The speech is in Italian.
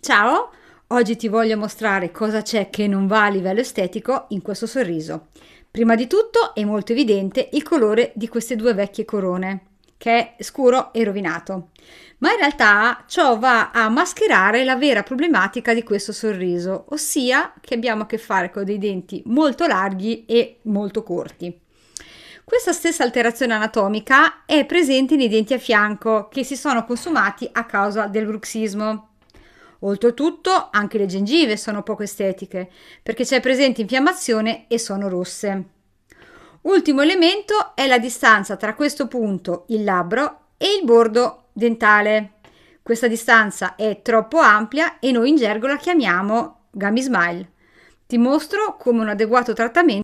Ciao, oggi ti voglio mostrare cosa c'è che non va a livello estetico in questo sorriso. Prima di tutto è molto evidente il colore di queste due vecchie corone, che è scuro e rovinato. Ma in realtà ciò va a mascherare la vera problematica di questo sorriso, ossia che abbiamo a che fare con dei denti molto larghi e molto corti. Questa stessa alterazione anatomica è presente nei denti a fianco che si sono consumati a causa del bruxismo. Oltretutto, anche le gengive sono poco estetiche perché c'è presente infiammazione e sono rosse. Ultimo elemento è la distanza tra questo punto, il labbro, e il bordo dentale. Questa distanza è troppo ampia e noi in gergo la chiamiamo gummy smile. Ti mostro come un adeguato trattamento